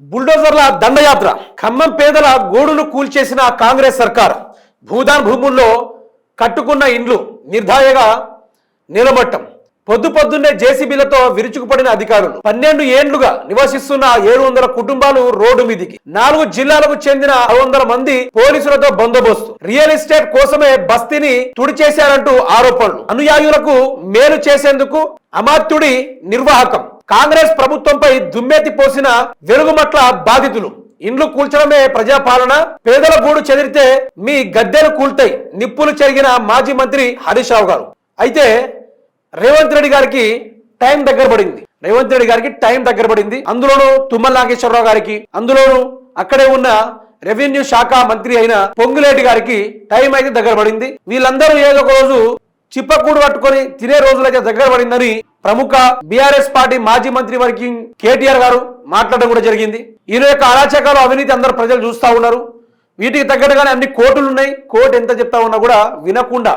బుల్డోజర్ల దండయాత్ర ఖమ్మం పేదల గోడును కూల్చేసిన కాంగ్రెస్ సర్కార్ భూదాన్ భూముల్లో కట్టుకున్న ఇండ్లు నిర్ధాయగా నిలబట్టం పొద్దున్నే జేసీబీలతో విరుచుకుపడిన అధికారులు 12 ఏండ్లుగా నివసిస్తున్న 700 కుటుంబాలు రోడ్డు మీదికి 4 జిల్లాలకు చెందిన 600 మంది పోలీసులతో బందోబస్తు రియల్ ఎస్టేట్ కోసమే బస్తీని తుడిచేశారంటూ ఆరోపణలు అనుయాయులకు మేలు చేసేందుకు అమాత్యుడి నిర్వాహకం కాంగ్రెస్ ప్రభుత్వంపై దుమ్మెత్తి పోసిన వెలుగుమట్ల బాధితులు ఇండ్లు కూల్చడమే ప్రజాపాలన పేదల గూడు చెదిరితే మీ గద్దెలు కూల్తాయి నిప్పులు చెరిగిన మాజీ మంత్రి హరీష్ రావు గారు అయితే రేవంత్ రెడ్డి గారికి టైం దగ్గర పడింది అందులోనూ తుమ్మల నాగేశ్వరరావు గారికి అందులోనూ అక్కడే ఉన్న రెవెన్యూ శాఖ మంత్రి అయిన పొంగులేటి గారికి టైం అయితే దగ్గర పడింది వీళ్ళందరూ ఏదో ఒక రోజు చిప్పకూడు పట్టుకొని తినే రోజులైతే దగ్గర పడిందని ప్రముఖ బీఆర్ఎస్ పార్టీ మాజీ మంత్రి వర్కింగ్ కేటీఆర్ గారు మాట్లాడడం కూడా జరిగింది. ఈయన యొక్క అరాచకాలు అవినీతి అందరూ ప్రజలు చూస్తా ఉన్నారు. వీటికి తగ్గట్టుగానే అన్ని కోర్టులు ఉన్నాయి. కోర్టు ఎంత చెప్తా ఉన్నా కూడా వినకుండా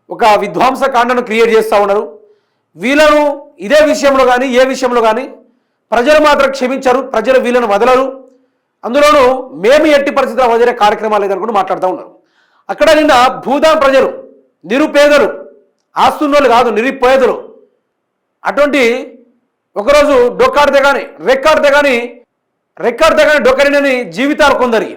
ఒక విధ్వంస కాండను క్రియేట్ చేస్తూ ఉన్నారు. వీళ్ళను ఇదే విషయంలో కానీ ఏ విషయంలో కానీ ప్రజలు మాత్రం క్షమించరు, ప్రజలు వీళ్ళను వదలరు. అందులోనూ మేము ఎట్టి పరిస్థితుల్లో వదిలే కార్యక్రమాలు లేదనుకుంటూ మాట్లాడుతూ ఉన్నారు. అక్కడ నిన్న భూదాన్ ప్రజలు నిరుపేదలు ఆస్తున్నోళ్ళు కాదు నిరుపేదలు అటువంటి ఒకరోజు డొక్కాడితే కానీ రెక్కాడితే కానీ డొక్కడినని జీవితాలు కొందరి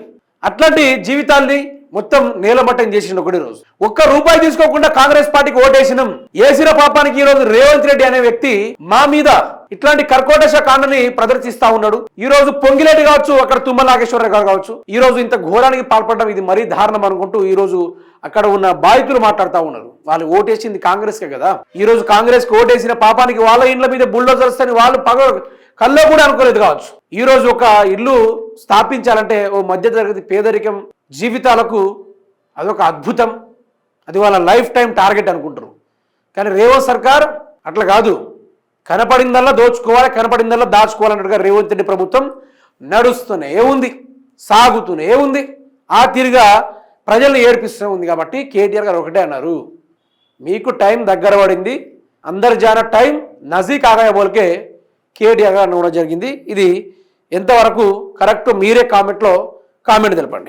అట్లాంటి జీవితాల్ని మొత్తం నేలమట్టం చేసిన ఒకటి రోజు ₹1 తీసుకోకుండా కాంగ్రెస్ పార్టీకి ఓటేసినాం ఏసిన పాపానికి ఈ రోజు రేవంత్ రెడ్డి అనే వ్యక్తి మా మీద ఇట్లాంటి కర్కోటశ కాండని ప్రదర్శిస్తా ఉన్నాడు. ఈ రోజు పొంగిలేటి కావచ్చు, అక్కడ తుమ్మల నాగేశ్వరరావు గారు కావచ్చు, ఈ రోజు ఇంత ఘోరానికి పాల్పడడం ఇది మరీ దారుణం అనుకుంటూ ఈ రోజు అక్కడ ఉన్న బాధితులు మాట్లాడుతూ ఉన్నారు. వాళ్ళు ఓటేసింది కాంగ్రెస్ కే కదా, ఈ రోజు కాంగ్రెస్ కి ఓటేసిన పాపానికి వాళ్ళ ఇండ్ల మీద బుల్డోజర్స్ అని వాళ్ళు కల్లో కూడా అనుకోలేదు కావచ్చు. ఈ రోజు ఒక ఇల్లు స్థాపించాలంటే ఓ మధ్యతరగతి పేదరికం జీవితాలకు అదొక అద్భుతం, అది వాళ్ళ లైఫ్ టైం టార్గెట్ అనుకుంటారు. కానీ రేవంత్ సర్కార్ అట్లా కాదు, కనపడిందల్లా దోచుకోవాలి, కనపడిందల్లా దాచుకోవాలన్నట్టుగా రేవంత్ రెడ్డి ప్రభుత్వం నడుస్తూనే ఉంది, సాగుతూనే ఉంది. ఆ తీరుగా ప్రజల్ని ఏడిపిస్తూ ఉంది. కాబట్టి కేటీఆర్ గారు ఒకటే అన్నారు, మీకు టైం దగ్గర పడింది, అందరు జాన టైం నజీక్ ఆగాయ బోల్కే కేటీఆర్ గారు అనడం జరిగింది. ఇది ఎంతవరకు కరెక్ట్ మీరే కామెంట్ తెలపండి.